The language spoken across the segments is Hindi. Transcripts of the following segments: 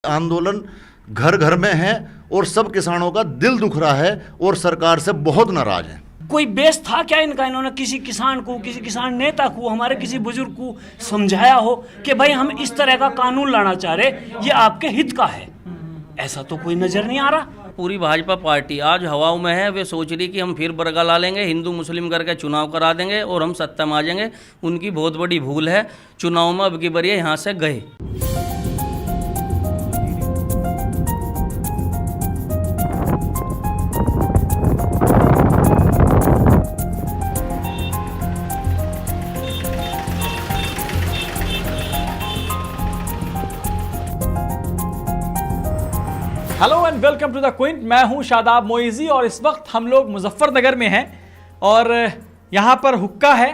आंदोलन घर घर में है और सब किसानों का दिल दुख रहा है और सरकार से बहुत नाराज है। कोई बेस था क्या इनका? इन्होंने किसी किसान को, किसी किसान नेता को, हमारे किसी बुजुर्ग को समझाया हो कि भाई हम इस तरह का कानून लाना चाह रहे, ये आपके हित का है? ऐसा तो कोई नजर नहीं आ रहा। पूरी भाजपा पार्टी आज हवाओं में है। वे सोच रही कि हम फिर बरगा ला लेंगे, हिंदू मुस्लिम करके चुनाव करा देंगे और हम सत्ता में आ जाएंगे। उनकी बहुत बड़ी भूल है। चुनाव में अब की बार यहाँ से गए। Hello and welcome to the Quint. मैं हूं शादाब मोइजी और इस वक्त हम लोग मुजफ्फरनगर में हैं और यहाँ पर हुक्का है,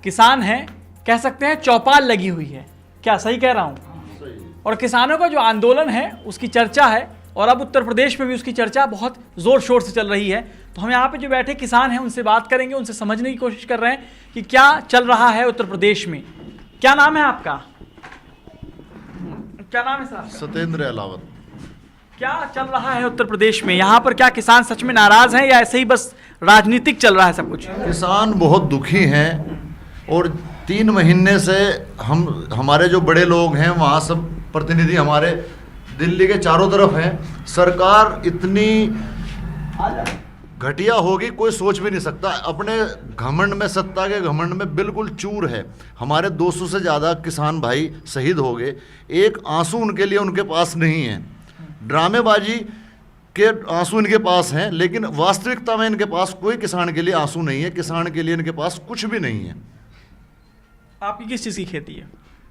किसान हैं, कह सकते हैं चौपाल लगी हुई है। क्या सही कह रहा हूँ? और किसानों का जो आंदोलन है उसकी चर्चा है और अब उत्तर प्रदेश में भी उसकी चर्चा बहुत ज़ोर शोर से चल रही है। तो हम यहाँ पे जो बैठे किसान हैं उनसे बात करेंगे, उनसे समझने की कोशिश कर रहे हैं कि क्या चल रहा है उत्तर प्रदेश में। क्या नाम है आपका? क्या नाम है सर? सत्येंद्र अलावत। क्या चल रहा है उत्तर प्रदेश में? यहाँ पर क्या किसान सच में नाराज हैं या ऐसे ही बस राजनीतिक चल रहा है सब कुछ? किसान बहुत दुखी हैं और 3 महीने से हमारे जो बड़े लोग हैं वहाँ सब प्रतिनिधि हमारे दिल्ली के चारों तरफ हैं। सरकार इतनी घटिया होगी कोई सोच भी नहीं सकता। अपने घमंड में, सत्ता के घमंड में बिल्कुल चूर है। हमारे 200 से ज़्यादा किसान भाई शहीद हो गए। एक आंसू उनके लिए उनके पास नहीं है। ड्रामेबाजी के आंसू इनके पास हैं, लेकिन वास्तविकता में इनके पास कोई किसान के लिए आंसू नहीं है। किसान के लिए इनके पास कुछ भी नहीं है। आपकी किस चीज़ की खेती है?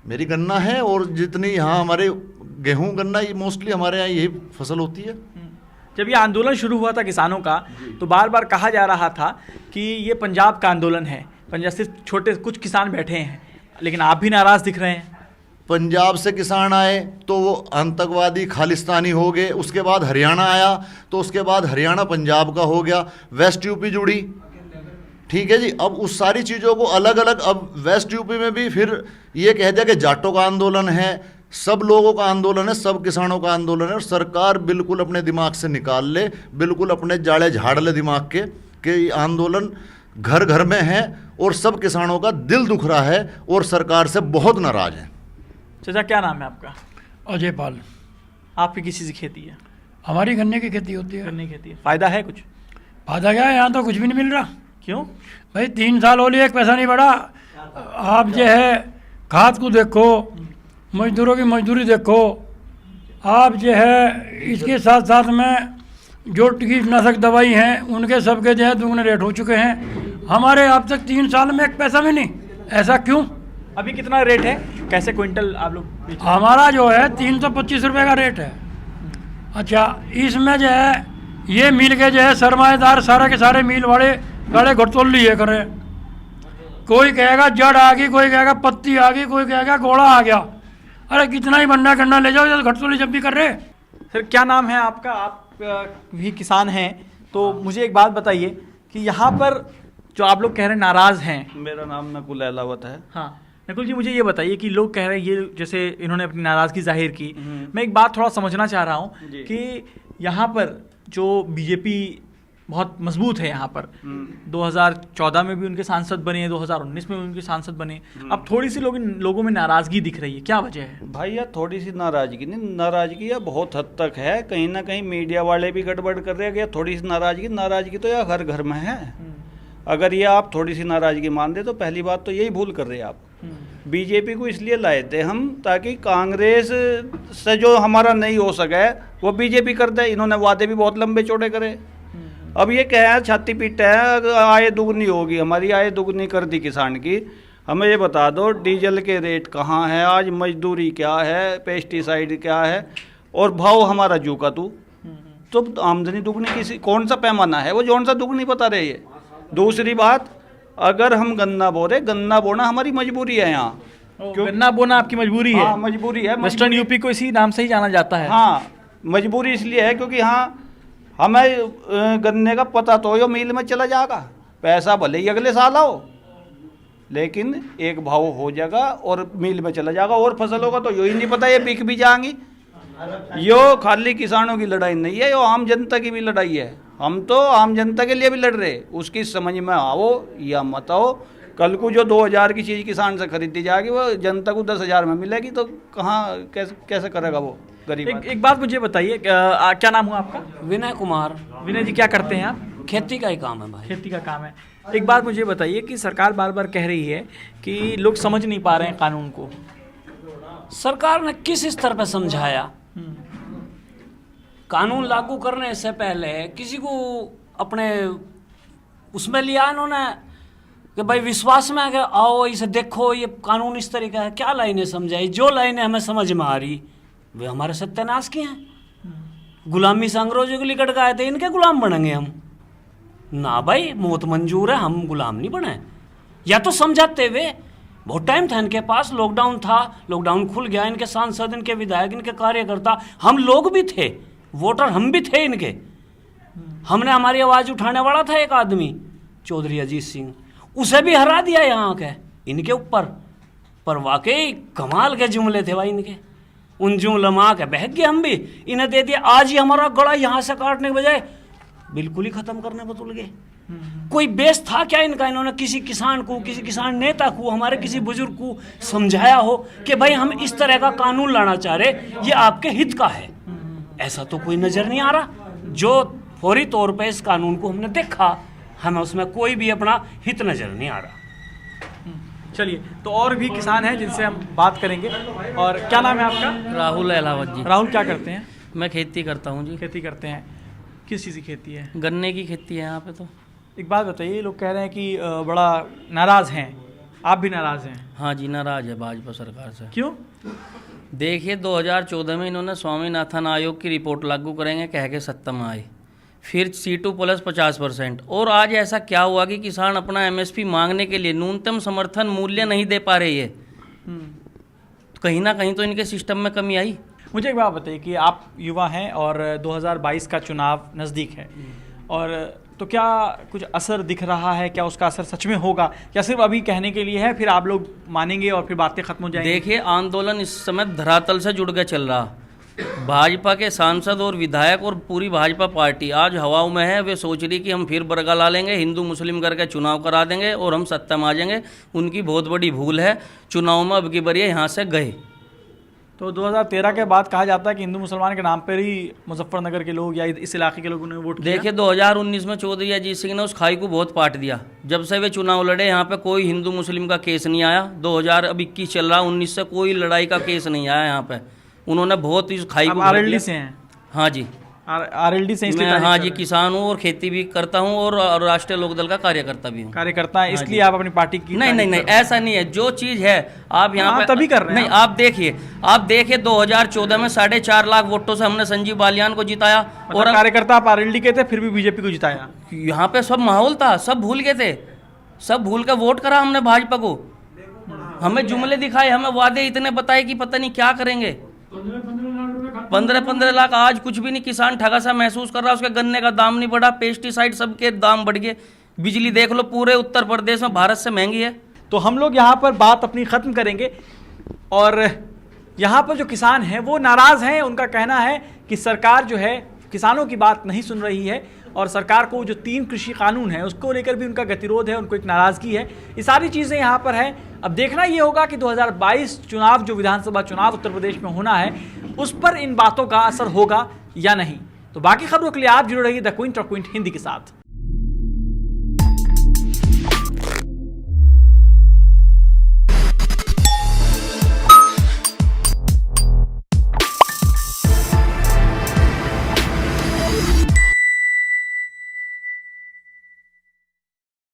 मेरी गन्ना है और जितनी यहाँ हमारे गेहूं गन्ना, ये मोस्टली हमारे यहाँ यही फसल होती है। जब ये आंदोलन शुरू हुआ था किसानों का तो बार बार कहा जा रहा था कि ये पंजाब का आंदोलन है, पंजाब से छोटे कुछ किसान बैठे हैं, लेकिन आप भी नाराज़ दिख रहे हैं। पंजाब से किसान आए तो वो आतंकवादी खालिस्तानी हो गए। उसके बाद हरियाणा आया तो उसके बाद हरियाणा पंजाब का हो गया। वेस्ट यूपी जुड़ी, ठीक है जी। अब उस सारी चीज़ों को अलग अलग, अब वेस्ट यूपी में भी फिर ये कह दिया कि जाटों का आंदोलन है, सब लोगों का आंदोलन है, सब किसानों का आंदोलन है। और सरकार बिल्कुल अपने दिमाग से निकाल ले, बिल्कुल अपने जाड़े झाड़ ले दिमाग के कि आंदोलन घर घर में है और सब किसानों का दिल दुख रहा है और सरकार से बहुत नाराज है। चाचा क्या नाम है आपका? अजय पाल। आपकी किसी से खेती है? हमारी गन्ने की खेती होती है। गन्ने की खेती है। फ़ायदा है कुछ? फायदा क्या है, यहाँ तो कुछ भी नहीं मिल रहा। क्यों भाई 3 साल हो लिए, एक पैसा नहीं बढ़ा। आप जो है खाद को देखो, मजदूरों की मजदूरी देखो, आप जो है इसके साथ साथ में जो कीटनाशक दवाई हैं उनके सबके जो है दुगने रेट हो चुके हैं। हमारे अब तक 3 साल में एक पैसा भी नहीं। ऐसा क्यों? अभी कितना रेट है? कैसे क्विंटल आप लोग बेच रहे हैं? हमारा जो है 325 रुपये का रेट है। अच्छा, इसमें जो है ये मिल के जो है सरमाएदार सारे के सारे मिल वाले गाड़े घटतोल लिए करें। कोई कहेगा जड़ आ गई, कोई कहेगा पत्ती आ गई, कोई कहेगा घोड़ा आ गया। अरे कितना ही बनना गन्ना ले जाओ, घटतोली जब भी कर रहे। सर क्या नाम है आपका? आप भी किसान हैं तो मुझे एक बात बताइए कि यहाँ पर जो आप लोग कह रहे हैं नाराज़ हैं। मेरा नाम नकुल अहलावत है। हाँ नकुल जी, मुझे ये बताइए कि लोग कह रहे हैं, ये जैसे इन्होंने अपनी नाराज़गी जाहिर की, मैं एक बात थोड़ा समझना चाह रहा हूँ कि यहाँ पर जो बीजेपी बहुत मजबूत है यहाँ पर, 2014 में भी उनके सांसद बने, 2019 में भी उनके सांसद बने, अब थोड़ी सी लोगों में नाराज़गी दिख रही है। क्या वजह है? भाई यार थोड़ी सी नाराज़गी नहीं, नाराज़गी यार बहुत हद तक है। कहीं ना कहीं मीडिया वाले भी गड़बड़ कर रहे हैं कि थोड़ी सी नाराज़गी तो यार हर घर में है। अगर ये आप थोड़ी सी नाराज़गी मान दे तो पहली बात तो यही भूल कर रहे हैं आप। बीजेपी को इसलिए लाए थे हम ताकि कांग्रेस से जो हमारा नहीं हो सके वो बीजेपी कर दे। इन्होंने वादे भी बहुत लंबे चौड़े करे। अब ये कह है छाती पीट है, आय दुगनी होगी, हमारी आय दुगनी कर दी किसान की। हमें ये बता दो डीजल के रेट कहाँ है आज, मजदूरी क्या है, पेस्टिसाइड क्या है और भाव हमारा जू का तू। तो आमदनी दुगनी किसी कौन सा पैमाना है वो, जौन सा दुगनी बता रहे ये। दूसरी बात, अगर हम गन्ना बो रहे, गन्ना बोना हमारी मजबूरी है यहाँ। क्यों गन्ना बोना आपकी मजबूरी है? हाँ मजबूरी है। वेस्टर्न यूपी को इसी नाम से ही जाना जाता है। हाँ मजबूरी इसलिए है क्योंकि हाँ हमें गन्ने का पता तो यो मिल में चला जाएगा, पैसा भले ही अगले साल आओ, लेकिन एक भाव हो जाएगा और मिल में चला जाएगा। और फसलों का तो यही नहीं पता, ये बिक भी जाएंगी। यो खाली किसानों की लड़ाई नहीं है, यो आम जनता की भी लड़ाई है। हम तो आम जनता के लिए भी लड़ रहे, उसकी समझ में आओ या मत आओ। कल को जो 2000 की चीज़ किसान से खरीदी जाएगी वो जनता को 10,000 में मिलेगी, तो कहाँ कैसे करेगा वो गरीब? एक बात मुझे बताइए, क्या नाम हुआ आपका? विनय कुमार। विनय जी, क्या करते हैं आप? खेती का ही काम है भाई। खेती का काम है। एक बात मुझे बताइए कि सरकार बार बार कह रही है कि लोग समझ नहीं पा रहे हैं कानून को। सरकार ने किस स्तर पर समझाया? कानून लागू करने से पहले किसी को अपने उसमें लिया इन्होंने कि भाई विश्वास में आ गया, आओ इसे देखो ये कानून इस तरीका है। क्या लाइनें समझाई? जो लाइनें हमें समझ में आ रही वे हमारे सत्यानाश की हैं। गुलामी से अंग्रेजों के निकट गए थे, इनके गुलाम बनेंगे हम? ना भाई, मौत मंजूर है, हम गुलाम नहीं बने। या तो समझाते हुए, बहुत टाइम था इनके पास, लॉकडाउन था, लॉकडाउन खुल गया, इनके सांसद, इनके विधायक, इनके कार्यकर्ता, हम लोग भी थे, वोटर हम भी थे इनके। हमने हमारी आवाज़ उठाने वाला था एक आदमी, चौधरी अजीत सिंह, उसे भी हरा दिया यहाँ के इनके ऊपर। पर वाकई कमाल के जुमले थे भाई इनके, उन जुमलों में आके बहक गए हम भी। इन्हें दे दिया, आज ही हमारा गला यहाँ से काटने के बजाय बिल्कुल ही खत्म करने पर तुल गए। कोई बेस था क्या इनका? इन्होंने किसी किसान को, किसी किसान नेता को, हमारे किसी बुजुर्ग को समझाया हो कि भाई हम इस तरह का कानून लाना चाह रहे, ये आपके हित का है? ऐसा तो कोई नज़र नहीं आ रहा। जो फौरी तौर पे इस कानून को हमने देखा, हमें उसमें कोई भी अपना हित नज़र नहीं आ रहा। चलिए, तो और भी किसान हैं जिनसे हम बात करेंगे। और क्या नाम है आपका? राहुल अहलावत जी। राहुल, क्या करते हैं? मैं खेती करता हूँ जी। खेती करते हैं। किस चीज़ की खेती है? गन्ने की खेती है यहाँ पे। तो एक बात बताइए, लोग कह रहे हैं कि बड़ा नाराज़ हैं, आप भी नाराज़ हैं? हाँ जी, नाराज है भाजपा सरकार से। क्यों? देखिए, 2014 में इन्होंने स्वामीनाथन आयोग की रिपोर्ट लागू करेंगे कह के सत्ता में आए, फिर C2 प्लस 50%, और आज ऐसा क्या हुआ कि किसान अपना MSP मांगने के लिए न्यूनतम समर्थन मूल्य नहीं दे पा रहे है। तो कहीं ना कहीं तो इनके सिस्टम में कमी आई। मुझे एक बात बताइए कि आप युवा हैं और 2022 का चुनाव नज़दीक है, और तो क्या कुछ असर दिख रहा है? क्या उसका असर सच में होगा, या सिर्फ अभी कहने के लिए है, फिर आप लोग मानेंगे और फिर बातें खत्म हो जाएंगी? देखिए, आंदोलन इस समय धरातल से जुड़ के चल रहा। भाजपा के सांसद और विधायक और पूरी भाजपा पार्टी आज हवाओं में है। वे सोच रही कि हम फिर बरगा ला लेंगे, हिंदू मुस्लिम करके चुनाव करा देंगे और हम सत्ता में आ जाएंगे। उनकी बहुत बड़ी भूल है। चुनाव में अब की बार यहाँ से गए। तो 2013 के बाद कहा जाता है कि हिंदू मुसलमान के नाम पर ही मुजफ्फरनगर के लोग या इस इलाके के लोगों ने वोट किया। देखिए, 2019 में चौधरी अजीत सिंह ने उस खाई को बहुत पाट दिया। जब से वे चुनाव लड़े, यहाँ पे कोई हिंदू मुस्लिम का केस नहीं आया। 2021 चल रहा, 19 से कोई लड़ाई का केस नहीं आया यहाँ पे। उन्होंने बहुत इस खाई को RLD से हैं? हाँ जी, RLD से इसलिए? मैं हाँ जी, किसान हूँ और खेती भी करता हूँ और राष्ट्रीय लोकदल का कार्यकर्ता भी हूँ। कार्यकर्ता है, इसलिए आप अपनी पार्टी की? नहीं, ऐसा नहीं है। जो चीज़ है आप यहाँ पे तभी कर रहे हैं। नहीं, आप देखिए 2014 में 4.5 लाख वोटों से हमने संजीव बालियान को जिताया। और कार्यकर्ता आप RLD के थे, फिर भी बीजेपी को जिताया? यहाँ पे सब माहौल था, सब भूल गए थे, सब भूल के वोट करा हमने भाजपा को। हमें जुमले दिखाए, हमें वादे इतने बताए कि पता नहीं क्या करेंगे। 15 लाख, आज कुछ भी नहीं। किसान ठगा सा महसूस कर रहा है, उसके गन्ने का दाम नहीं बढ़ा, पेस्टिसाइड सबके दाम बढ़ गए। बिजली देख लो, पूरे उत्तर प्रदेश में भारत से महंगी है। तो हम लोग यहाँ पर बात अपनी ख़त्म करेंगे, और यहाँ पर जो किसान हैं वो नाराज़ हैं। उनका कहना है कि सरकार जो है किसानों की बात नहीं सुन रही है, और सरकार को जो 3 कृषि कानून है उसको लेकर भी उनका गतिरोध है, उनको एक नाराज़गी है। ये सारी चीज़ें यहाँ पर हैं। अब देखना ये होगा कि 2022 चुनाव, जो विधानसभा चुनाव उत्तर प्रदेश में होना है, उस पर इन बातों का असर होगा या नहीं। तो बाकी खबरों के लिए आप जुड़े रहिए द क्विंट और क्विंट हिंदी के साथ।